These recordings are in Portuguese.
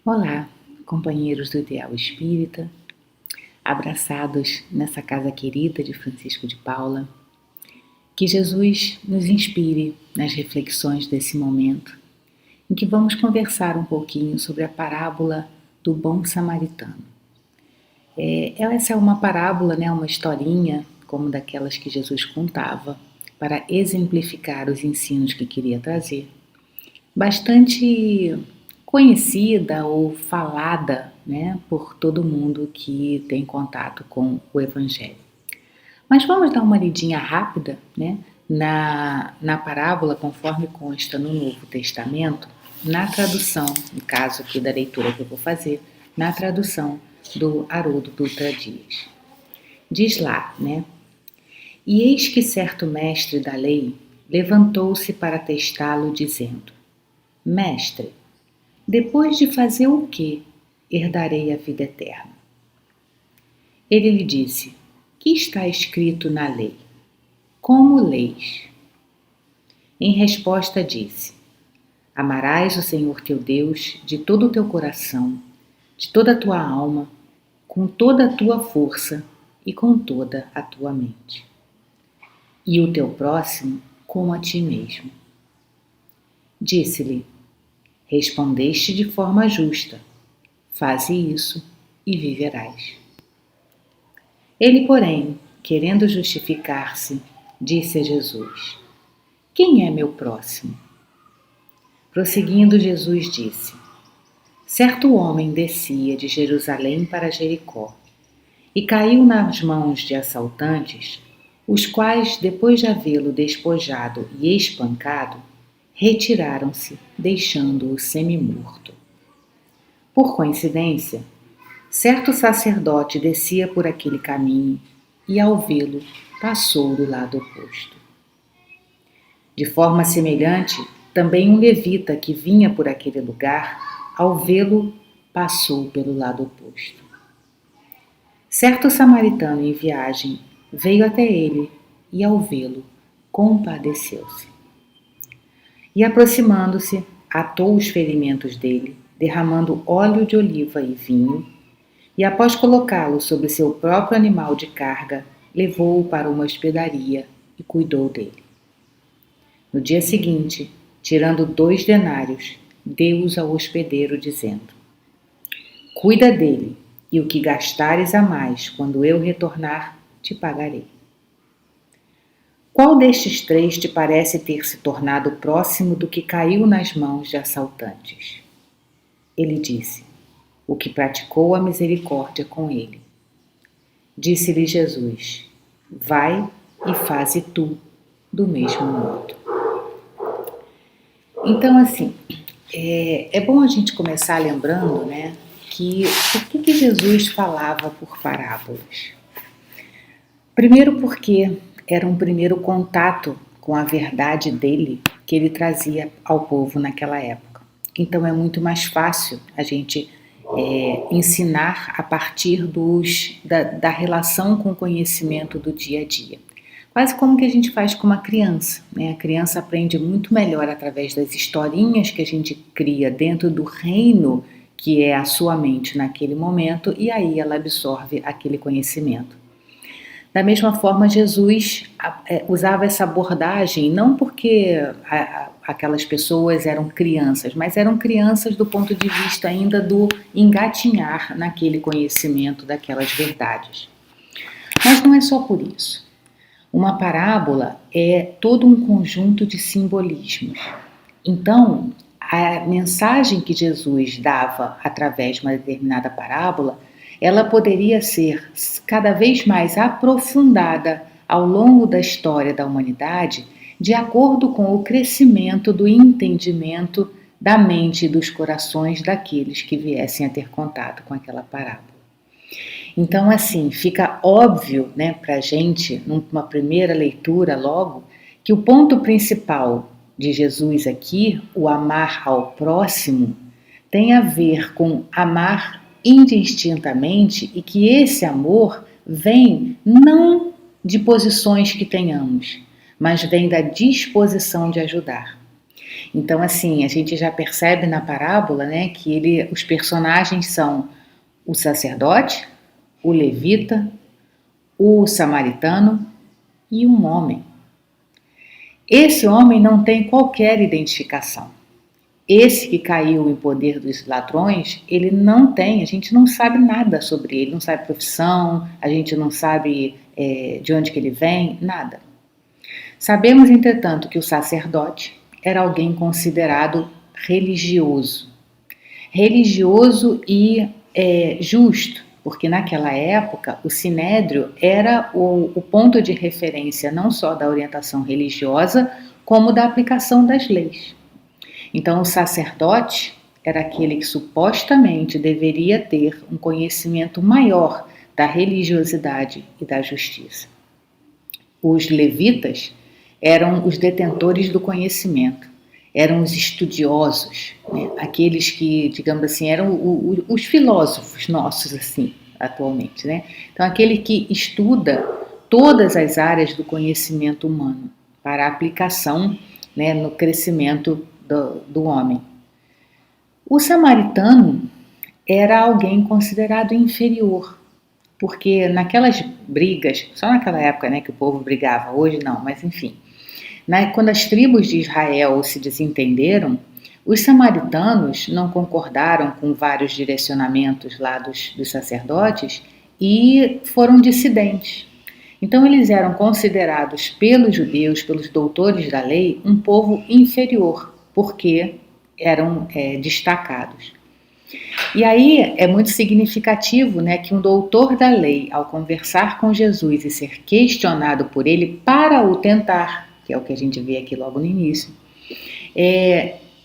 Olá, companheiros do Ideal Espírita, abraçados nessa casa querida de Francisco de Paula. Que Jesus nos inspire nas reflexões desse momento, em que vamos conversar um pouquinho sobre a parábola do bom samaritano. Essa é uma parábola, uma historinha, como daquelas que Jesus contava, para exemplificar os ensinos que queria trazer. Bastante conhecida ou falada, por todo mundo que tem contato com o Evangelho. Mas vamos dar uma lidinha rápida, na parábola, conforme consta no Novo Testamento, na tradução, no caso aqui da leitura que eu vou fazer, na tradução do Haroldo Dutra Dias. Diz lá, E eis que certo mestre da lei levantou-se para testá-lo, dizendo: Mestre, depois de fazer o que herdarei a vida eterna? Ele lhe disse: Que está escrito na lei? Como leis? Em resposta disse: Amarás o Senhor teu Deus de todo o teu coração, de toda a tua alma, com toda a tua força e com toda a tua mente. E o teu próximo como a ti mesmo. Disse-lhe: Respondeste de forma justa. Faze isso e viverás. Ele, porém, querendo justificar-se, disse a Jesus: Quem é meu próximo? Prosseguindo, Jesus disse: Certo homem descia de Jerusalém para Jericó e caiu nas mãos de assaltantes, os quais, depois de havê-lo despojado e espancado, retiraram-se, deixando-o semi-morto. Por coincidência, certo sacerdote descia por aquele caminho e, ao vê-lo, passou do lado oposto. De forma semelhante, também um levita que vinha por aquele lugar, ao vê-lo, passou pelo lado oposto. Certo samaritano em viagem veio até ele e, ao vê-lo, compadeceu-se. E, aproximando-se, atou os ferimentos dele, derramando óleo de oliva e vinho, e após colocá-lo sobre seu próprio animal de carga, levou-o para uma hospedaria e cuidou dele. No dia seguinte, tirando 2 denários, deu-os ao hospedeiro, dizendo: Cuida dele, e o que gastares a mais, quando eu retornar, te pagarei. Qual destes 3 te parece ter se tornado próximo do que caiu nas mãos de assaltantes? Ele disse: O que praticou a misericórdia com ele. Disse-lhe Jesus: Vai e faze tu do mesmo modo. Então, assim, é bom a gente começar lembrando, que por que Jesus falava por parábolas? Primeiro porque era um primeiro contato com a verdade dele que ele trazia ao povo naquela época. Então é muito mais fácil a gente ensinar a partir da relação com o conhecimento do dia a dia. Quase como que a gente faz com uma criança, A criança aprende muito melhor através das historinhas que a gente cria dentro do reino que é a sua mente naquele momento, e aí ela absorve aquele conhecimento. Da mesma forma, Jesus usava essa abordagem não porque aquelas pessoas eram crianças, mas eram crianças do ponto de vista ainda do engatinhar naquele conhecimento daquelas verdades. Mas não é só por isso. Uma parábola é todo um conjunto de simbolismos. Então, a mensagem que Jesus dava através de uma determinada parábola, ela poderia ser cada vez mais aprofundada ao longo da história da humanidade, de acordo com o crescimento do entendimento da mente e dos corações daqueles que viessem a ter contato com aquela parábola. Então, assim, fica óbvio, para a gente, numa primeira leitura logo, que o ponto principal de Jesus aqui, o amar ao próximo, tem a ver com amar indistintamente, e que esse amor vem não de posições que tenhamos, mas vem da disposição de ajudar. Então, assim, a gente já percebe na parábola, né, que os personagens são o sacerdote, o levita, o samaritano e um homem. Esse homem não tem qualquer identificação. Esse que caiu em poder dos ladrões, ele não tem, a gente não sabe nada sobre ele, não sabe profissão, a gente não sabe de onde que ele vem, nada. Sabemos, entretanto, que o sacerdote era alguém considerado religioso. Religioso e justo, porque naquela época o sinédrio era o ponto de referência não só da orientação religiosa, como da aplicação das leis. Então, o sacerdote era aquele que supostamente deveria ter um conhecimento maior da religiosidade e da justiça. Os levitas eram os detentores do conhecimento, eram os estudiosos, né? Aqueles que, digamos assim, eram os filósofos nossos, assim, atualmente, né? Então, aquele que estuda todas as áreas do conhecimento humano para a aplicação, né, no crescimento do homem. O samaritano era alguém considerado inferior, porque naquelas brigas, só naquela época, né, que o povo brigava, hoje não, mas enfim, quando as tribos de Israel se desentenderam, os samaritanos não concordaram com vários direcionamentos lá dos sacerdotes e foram dissidentes. Então eles eram considerados pelos judeus, pelos doutores da lei, um povo inferior, porque eram destacados. E aí é muito significativo, né, que um doutor da lei, ao conversar com Jesus e ser questionado por ele para o tentar, que é o que a gente vê aqui logo no início,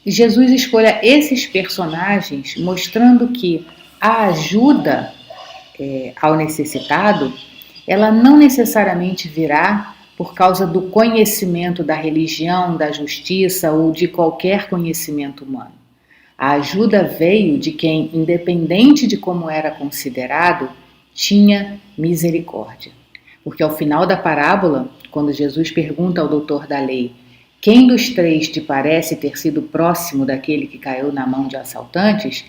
Jesus escolha esses personagens mostrando que a ajuda ao necessitado, ela não necessariamente virá por causa do conhecimento da religião, da justiça ou de qualquer conhecimento humano. A ajuda veio de quem, independente de como era considerado, tinha misericórdia. Porque ao final da parábola, quando Jesus pergunta ao doutor da lei quem dos três te parece ter sido próximo daquele que caiu na mão de assaltantes,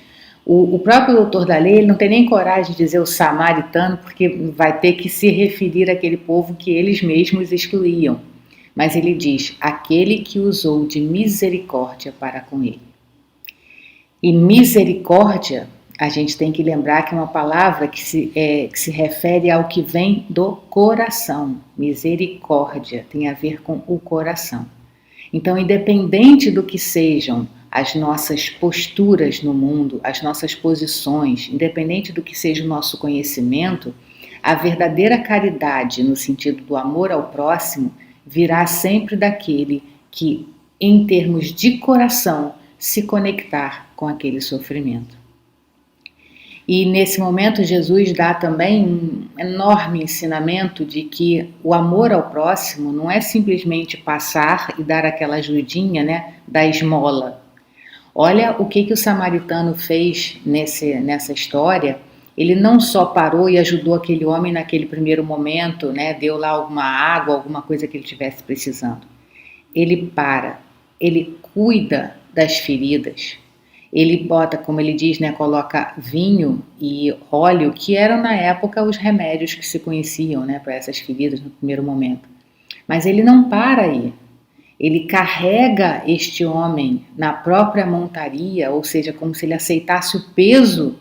o próprio doutor da lei ele não tem nem coragem de dizer o samaritano, porque vai ter que se referir àquele povo que eles mesmos excluíam. Mas ele diz, aquele que usou de misericórdia para com ele. E misericórdia, a gente tem que lembrar que é uma palavra que se refere ao que vem do coração. Misericórdia tem a ver com o coração. Então, independente do que sejam as nossas posturas no mundo, as nossas posições, independente do que seja o nosso conhecimento, a verdadeira caridade, no sentido do amor ao próximo, virá sempre daquele que, em termos de coração, se conectar com aquele sofrimento. E nesse momento Jesus dá também um enorme ensinamento de que o amor ao próximo não é simplesmente passar e dar aquela ajudinha, né, da esmola. Olha o que o samaritano fez nessa história. Ele não só parou e ajudou aquele homem naquele primeiro momento, né, deu lá alguma água, alguma coisa que ele estivesse precisando. Ele para, ele cuida das feridas. Ele bota, como ele diz, né, coloca vinho e óleo, que eram na época os remédios que se conheciam, né, para essas feridas no primeiro momento. Mas ele não para aí. Ele carrega este homem na própria montaria, ou seja, como se ele aceitasse o peso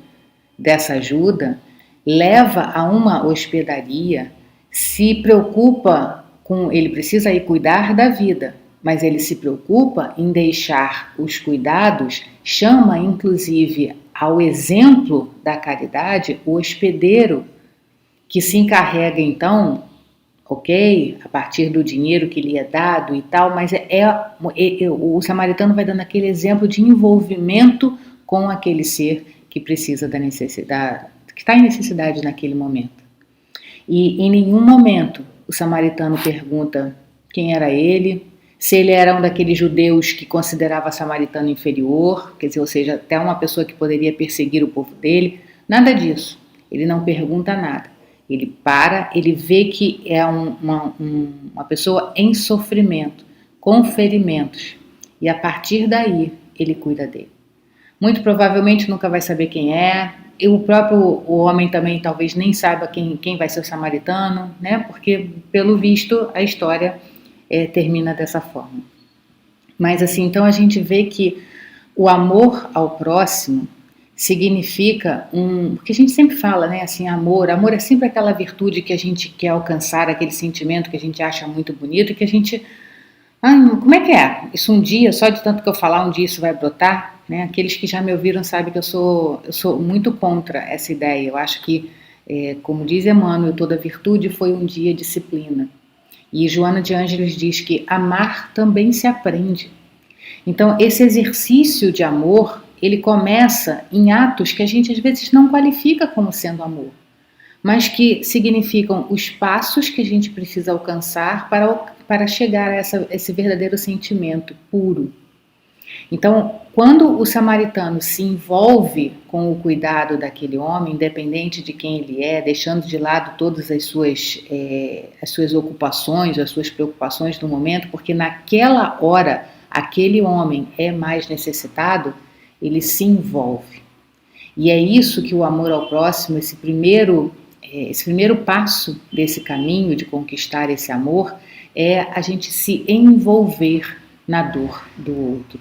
dessa ajuda, leva a uma hospedaria, se preocupa com... Ele precisa ir cuidar da vida, mas ele se preocupa em deixar os cuidados, chama inclusive ao exemplo da caridade o hospedeiro, que se encarrega então, ok, a partir do dinheiro que lhe é dado e tal, mas o samaritano vai dando aquele exemplo de envolvimento com aquele ser que precisa da necessidade, que está em necessidade naquele momento. E em nenhum momento o samaritano pergunta quem era ele, se ele era um daqueles judeus que considerava samaritano inferior, quer dizer, ou seja, até uma pessoa que poderia perseguir o povo dele, nada disso. Ele não pergunta nada. Ele para, ele vê que é uma pessoa em sofrimento, com ferimentos. e a partir daí ele cuida dele. Muito provavelmente nunca vai saber quem é, e o homem também talvez nem saiba quem vai ser o samaritano, né? Porque pelo visto a história termina dessa forma. Mas assim, então a gente vê que o amor ao próximo significa porque a gente sempre fala, né, assim, amor é sempre aquela virtude que a gente quer alcançar, aquele sentimento que a gente acha muito bonito e que a gente, como é que é? Isso um dia, só de tanto que eu falar, um dia isso vai brotar, né? Aqueles que já me ouviram sabem que eu sou muito contra essa ideia. Eu acho que, como diz Emmanuel, toda virtude foi um dia disciplina. E Joana de Ângeles diz que amar também se aprende. Então, esse exercício de amor, ele começa em atos que a gente às vezes não qualifica como sendo amor, mas que significam os passos que a gente precisa alcançar para chegar a esse verdadeiro sentimento puro. Então, quando o samaritano se envolve com o cuidado daquele homem, independente de quem ele é, deixando de lado todas as suas ocupações, as suas preocupações do momento, porque naquela hora aquele homem é mais necessitado, ele se envolve. E é isso que o amor ao próximo, esse primeiro passo desse caminho de conquistar esse amor, é a gente se envolver na dor do outro.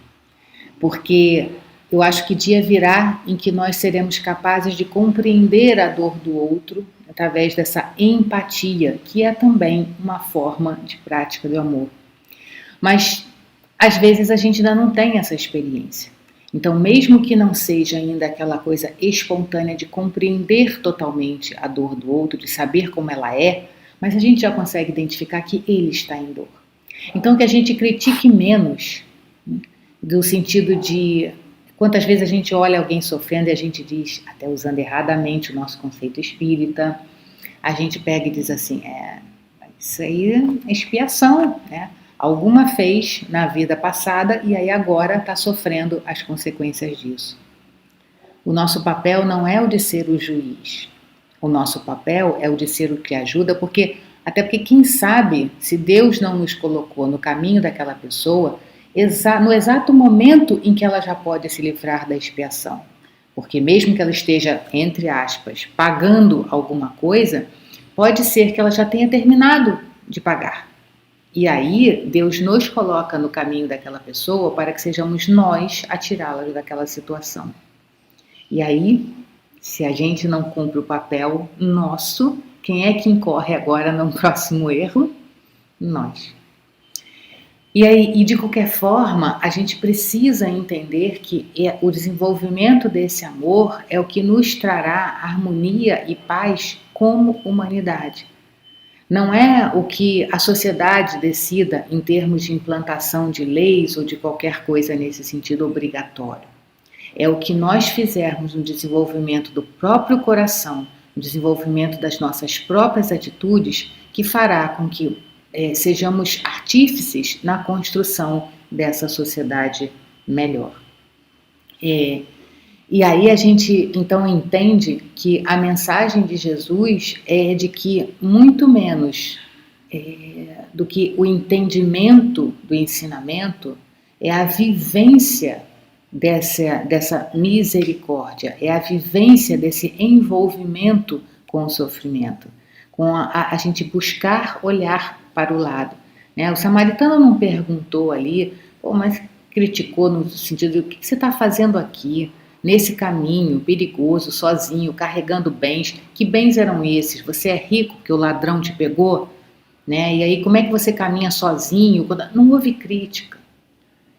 Porque eu acho que dia virá em que nós seremos capazes de compreender a dor do outro através dessa empatia, que é também uma forma de prática do amor. Mas às vezes a gente ainda não tem essa experiência. Então, mesmo que não seja ainda aquela coisa espontânea de compreender totalmente a dor do outro, de saber como ela é, mas a gente já consegue identificar que ele está em dor. Então, que a gente critique menos, do sentido de quantas vezes a gente olha alguém sofrendo e a gente diz, até usando erradamente o nosso conceito espírita, a gente pega e diz assim, isso aí é expiação, né? Alguma fez na vida passada e aí agora está sofrendo as consequências disso. O nosso papel não é o de ser o juiz. O nosso papel é o de ser o que ajuda, até porque quem sabe, se Deus não nos colocou no caminho daquela pessoa, no exato momento em que ela já pode se livrar da expiação. Porque mesmo que ela esteja, entre aspas, pagando alguma coisa, pode ser que ela já tenha terminado de pagar. E aí Deus nos coloca no caminho daquela pessoa para que sejamos nós a tirá-la daquela situação. E aí, se a gente não cumpre o papel nosso, quem é que incorre agora no próximo erro? Nós. E de qualquer forma, a gente precisa entender que o desenvolvimento desse amor é o que nos trará harmonia e paz como humanidade. Não é o que a sociedade decida em termos de implantação de leis ou de qualquer coisa nesse sentido obrigatório. É o que nós fizermos no desenvolvimento do próprio coração, no desenvolvimento das nossas próprias atitudes, que fará com que sejamos artífices na construção dessa sociedade melhor. E aí a gente então entende que a mensagem de Jesus é de que muito menos do que o entendimento do ensinamento é a vivência dessa misericórdia, é a vivência desse envolvimento com o sofrimento, com a gente buscar olhar para o lado. Né? O samaritano não perguntou ali, mas criticou no sentido de o que você está fazendo aqui, nesse caminho perigoso, sozinho, carregando bens. Que bens eram esses? Você é rico porque o ladrão te pegou? Né? E aí como é que você caminha sozinho? Não houve crítica.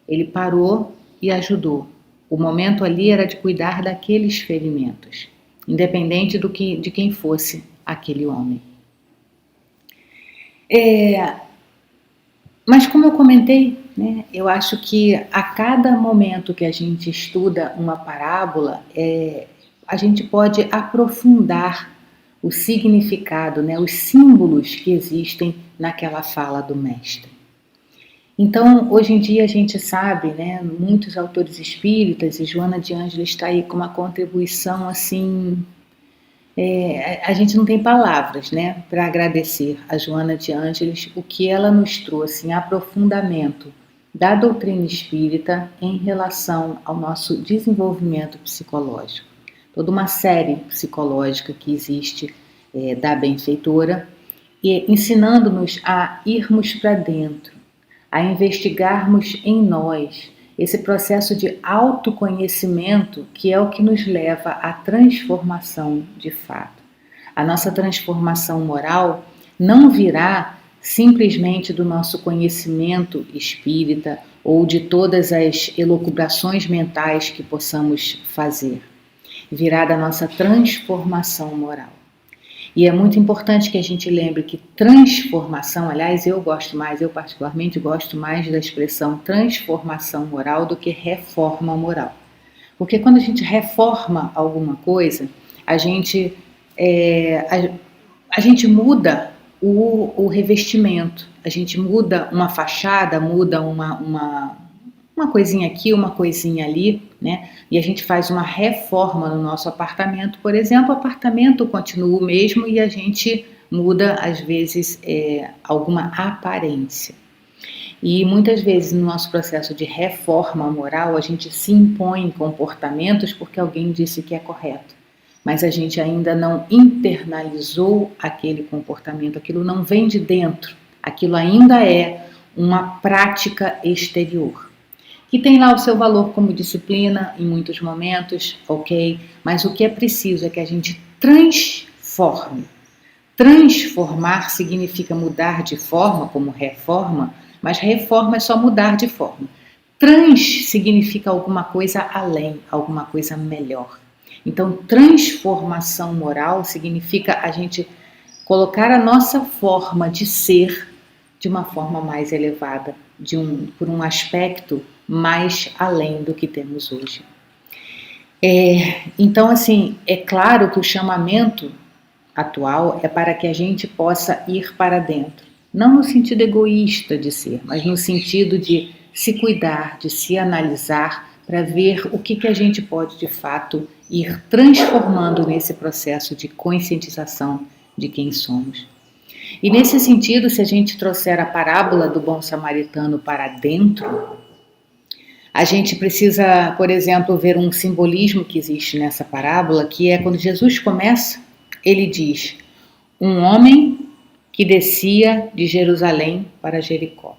Ele parou e ajudou. O momento ali era de cuidar daqueles ferimentos, independente de quem fosse aquele homem. Mas como eu comentei, né, eu acho que a cada momento que a gente estuda uma parábola, a gente pode aprofundar o significado, né, os símbolos que existem naquela fala do mestre. Então, hoje em dia a gente sabe, né, muitos autores espíritas, e Joana de Ângeles está aí com uma contribuição assim, a gente não tem palavras, né, para agradecer a Joana de Ângeles o que ela nos trouxe em aprofundamento da doutrina espírita em relação ao nosso desenvolvimento psicológico. Toda uma série psicológica que existe da benfeitora, e ensinando-nos a irmos para dentro, a investigarmos em nós esse processo de autoconhecimento que é o que nos leva à transformação de fato. A nossa transformação moral não virá simplesmente do nosso conhecimento espírita ou de todas as elucubrações mentais que possamos fazer. Virá da nossa transformação moral. E é muito importante que a gente lembre que transformação, aliás, eu particularmente gosto mais da expressão transformação moral do que reforma moral. Porque quando a gente reforma alguma coisa, a gente muda o revestimento, a gente muda uma fachada, muda uma coisinha aqui, uma coisinha ali, né? E a gente faz uma reforma no nosso apartamento, por exemplo, o apartamento continua o mesmo e a gente muda, às vezes, alguma aparência. E muitas vezes no nosso processo de reforma moral, a gente se impõe comportamentos porque alguém disse que é correto, mas a gente ainda não internalizou aquele comportamento, aquilo não vem de dentro, aquilo ainda é uma prática exterior. Que tem lá o seu valor como disciplina em muitos momentos, ok? Mas o que é preciso é que a gente transforme. Transformar significa mudar de forma, como reforma, mas reforma é só mudar de forma. Trans significa alguma coisa além, alguma coisa melhor. Então, transformação moral significa a gente colocar a nossa forma de ser de uma forma mais elevada, por um aspecto mais além do que temos hoje. Então, assim, é claro que o chamamento atual é para que a gente possa ir para dentro. Não no sentido egoísta de ser, mas no sentido de se cuidar, de se analisar, para ver o que a gente pode, de fato, ir transformando nesse processo de conscientização de quem somos. E nesse sentido, se a gente trouxer a parábola do bom samaritano para dentro, a gente precisa, por exemplo, ver um simbolismo que existe nessa parábola, que é quando Jesus começa, ele diz, um homem que descia de Jerusalém para Jericó.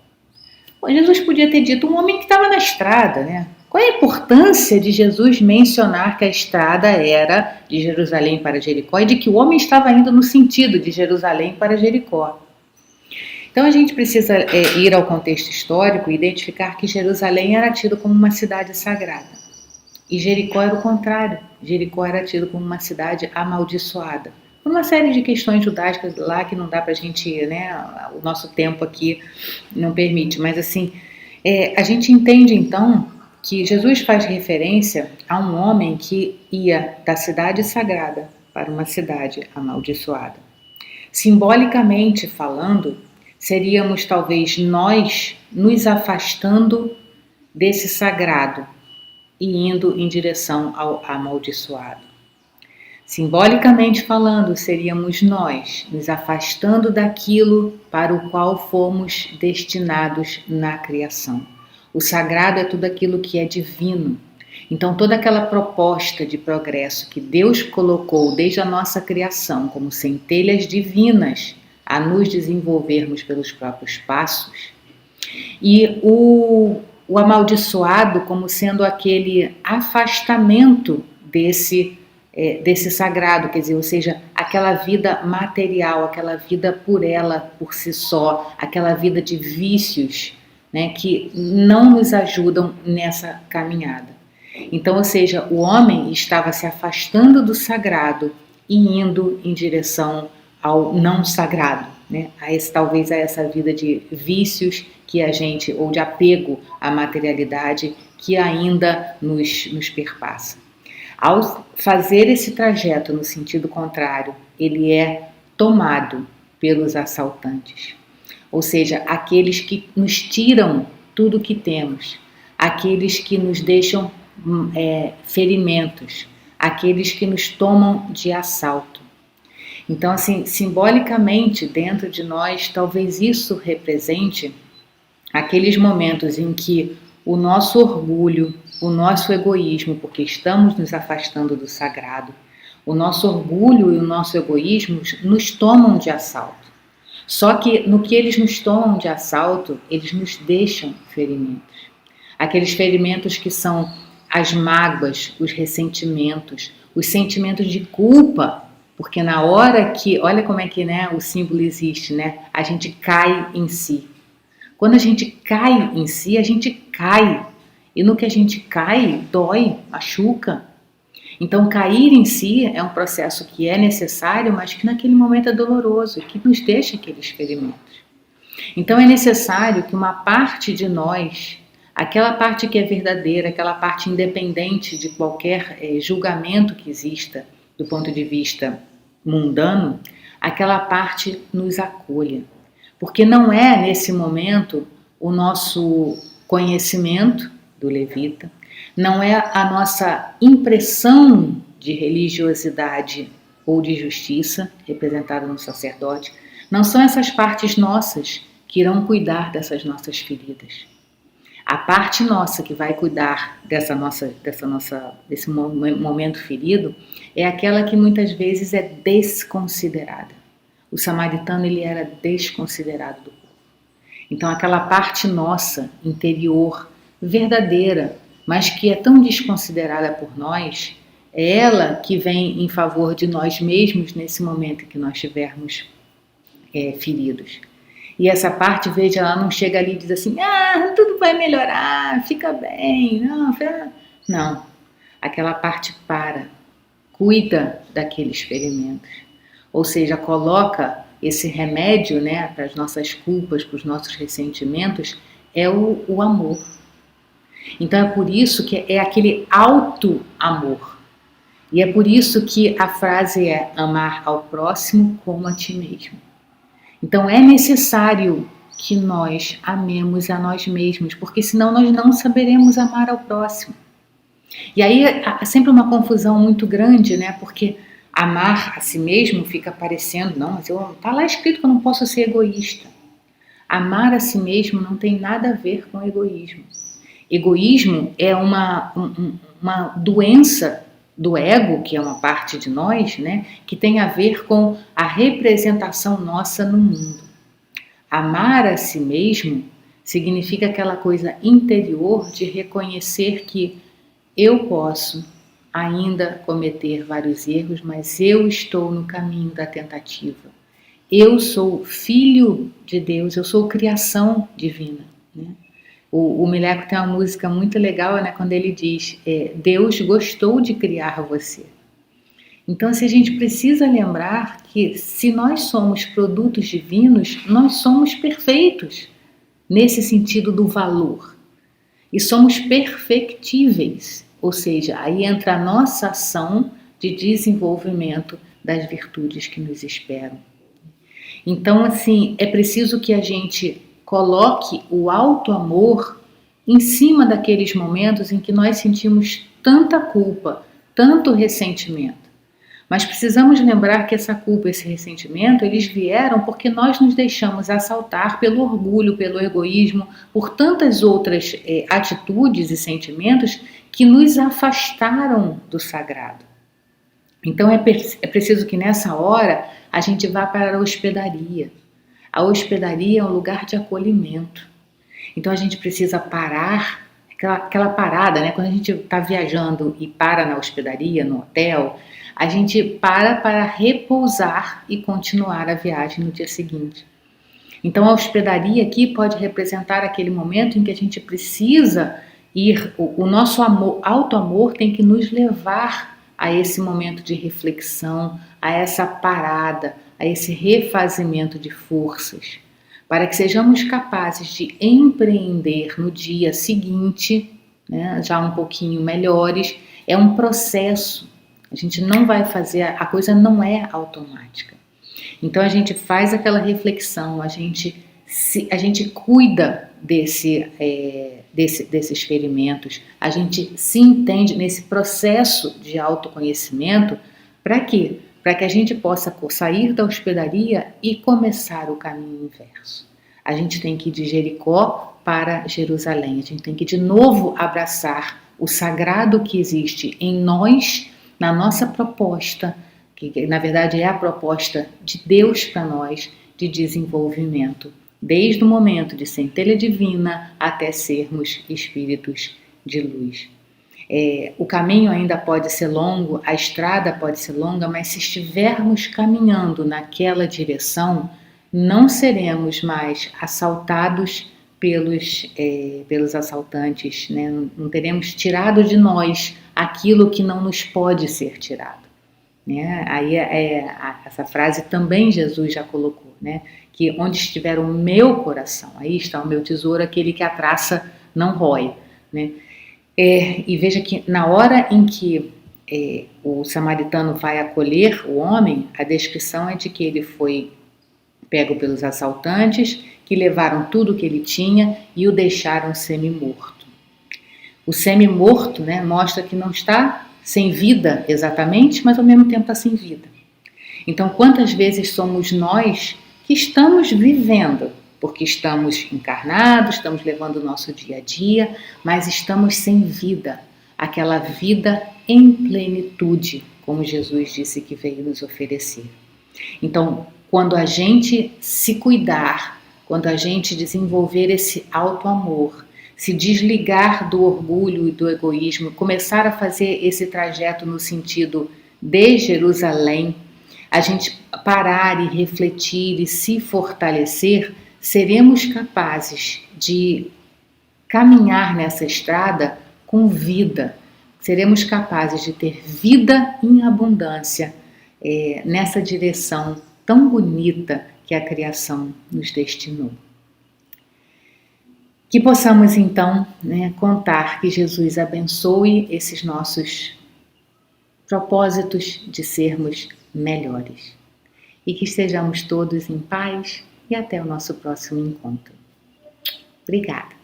Bom, Jesus podia ter dito um homem que estava na estrada, né? Qual é a importância de Jesus mencionar que a estrada era de Jerusalém para Jericó e de que o homem estava indo no sentido de Jerusalém para Jericó? Então a gente precisa ir ao contexto histórico e identificar que Jerusalém era tido como uma cidade sagrada. E Jericó era o contrário. Jericó era tido como uma cidade amaldiçoada. Por uma série de questões judaicas lá que não dá pra gente ir, né? O nosso tempo aqui não permite. Mas assim, a gente entende então que Jesus faz referência a um homem que ia da cidade sagrada para uma cidade amaldiçoada. Simbolicamente falando, seríamos talvez nós nos afastando desse sagrado e indo em direção ao amaldiçoado. Simbolicamente falando, seríamos nós nos afastando daquilo para o qual fomos destinados na criação. O sagrado é tudo aquilo que é divino. Então, toda aquela proposta de progresso que Deus colocou desde a nossa criação como centelhas divinas a nos desenvolvermos pelos próprios passos, e o amaldiçoado como sendo aquele afastamento desse sagrado, quer dizer, ou seja, aquela vida material, aquela vida por ela, por si só, aquela vida de vícios, né, que não nos ajudam nessa caminhada. Então, ou seja, o homem estava se afastando do sagrado e indo em direção ao não sagrado, né? Talvez a essa vida de vícios que a gente, ou de apego à materialidade que ainda nos perpassa. Ao fazer esse trajeto no sentido contrário, ele é tomado pelos assaltantes, ou seja, aqueles que nos tiram tudo o que temos, aqueles que nos deixam ferimentos, aqueles que nos tomam de assalto. Então, assim, simbolicamente, dentro de nós, talvez isso represente Aqueles momentos em que o nosso orgulho, o nosso egoísmo, porque estamos nos afastando do sagrado, o nosso orgulho e o nosso egoísmo nos tomam de assalto. Só que no que eles nos tomam de assalto, eles nos deixam ferimentos. Aqueles ferimentos que são as mágoas, os ressentimentos, os sentimentos de culpa, porque na hora que, olha como é que, né, o símbolo existe, né? A gente cai em si. Quando a gente cai em si, a gente cai. E no que a gente cai, dói, machuca. Então, cair em si é um processo que é necessário, mas que naquele momento é doloroso, que nos deixa aqueles ferimentos. Então, é necessário que uma parte de nós, aquela parte que é verdadeira, aquela parte independente de qualquer julgamento que exista do ponto de vista mundano, aquela parte nos acolha. Porque não é, nesse momento, o nosso conhecimento do levita, não é a nossa impressão de religiosidade ou de justiça, representada no sacerdote, não são essas partes nossas que irão cuidar dessas nossas feridas. A parte nossa que vai cuidar desse momento ferido é aquela que muitas vezes é desconsiderada. O samaritano, ele era desconsiderado do povo. Então, aquela parte nossa, interior, verdadeira, mas que é tão desconsiderada por nós, é ela que vem em favor de nós mesmos nesse momento em que nós estivermos feridos. E essa parte, veja, ela não chega ali e diz assim, tudo vai melhorar, fica bem. Não. Aquela parte cuida daqueles ferimentos. Ou seja, coloca esse remédio, né, para as nossas culpas, para os nossos ressentimentos, é o amor. Então é por isso que é aquele auto-amor. E é por isso que a frase é amar ao próximo como a ti mesmo. Então é necessário que nós amemos a nós mesmos, porque senão nós não saberemos amar ao próximo. E aí há sempre uma confusão muito grande, né? Porque amar a si mesmo fica parecendo, não, mas tá lá escrito que eu não posso ser egoísta. Amar a si mesmo não tem nada a ver com egoísmo. Egoísmo é uma doença do ego, que é uma parte de nós, né, que tem a ver com a representação nossa no mundo. Amar a si mesmo significa aquela coisa interior de reconhecer que eu posso ainda cometer vários erros, mas eu estou no caminho da tentativa. Eu sou filho de Deus, eu sou criação divina, né? O Mileco tem uma música muito legal, né, quando ele diz, Deus gostou de criar você. Então, a gente precisa lembrar que se nós somos produtos divinos, nós somos perfeitos, nesse sentido do valor. E somos perfectíveis, ou seja, aí entra a nossa ação de desenvolvimento das virtudes que nos esperam. Então, assim, é preciso que a gente coloque o auto-amor em cima daqueles momentos em que nós sentimos tanta culpa, tanto ressentimento. Mas precisamos lembrar que essa culpa, esse ressentimento, eles vieram porque nós nos deixamos assaltar pelo orgulho, pelo egoísmo, por tantas outras atitudes e sentimentos que nos afastaram do sagrado. Então é preciso que nessa hora a gente vá para a hospedaria. A hospedaria é um lugar de acolhimento. Então a gente precisa parar, aquela parada, né? Quando a gente está viajando e para na hospedaria, no hotel, a gente para repousar e continuar a viagem no dia seguinte. Então a hospedaria aqui pode representar aquele momento em que a gente precisa ir, o nosso auto-amor tem que nos levar a esse momento de reflexão, a essa parada, a esse refazimento de forças, para que sejamos capazes de empreender no dia seguinte, né, já um pouquinho melhores. É um processo, a gente não vai fazer, a coisa não é automática. Então a gente faz aquela reflexão, a gente cuida desses ferimentos, a gente se entende nesse processo de autoconhecimento. Para quê? Para que a gente possa sair da hospedaria e começar o caminho inverso. A gente tem que ir de Jericó para Jerusalém. A gente tem que de novo abraçar o sagrado que existe em nós, na nossa proposta, que na verdade é a proposta de Deus para nós de desenvolvimento, desde o momento de centelha divina até sermos espíritos de luz. O caminho ainda pode ser longo, a estrada pode ser longa, mas se estivermos caminhando naquela direção, não seremos mais assaltados pelos assaltantes, né? Não teremos tirado de nós aquilo que não nos pode ser tirado. Né? Aí essa frase também Jesus já colocou, né? Que onde estiver o meu coração, aí está o meu tesouro, aquele que a traça não rói. Né? E veja que na hora em que o samaritano vai acolher o homem, a descrição é de que ele foi pego pelos assaltantes, que levaram tudo que ele tinha e o deixaram semi-morto. O semi-morto, né, mostra que não está sem vida exatamente, mas ao mesmo tempo está sem vida. Então, quantas vezes somos nós que estamos vivendo, porque estamos encarnados, estamos levando o nosso dia a dia, mas estamos sem vida, aquela vida em plenitude, como Jesus disse que veio nos oferecer. Então, quando a gente se cuidar, quando a gente desenvolver esse auto-amor, se desligar do orgulho e do egoísmo, começar a fazer esse trajeto no sentido de Jerusalém, a gente parar e refletir e se fortalecer, seremos capazes de caminhar nessa estrada com vida, seremos capazes de ter vida em abundância nessa direção tão bonita que a criação nos destinou. Que possamos então, né, contar que Jesus abençoe esses nossos propósitos de sermos melhores e que estejamos todos em paz e até o nosso próximo encontro. Obrigada.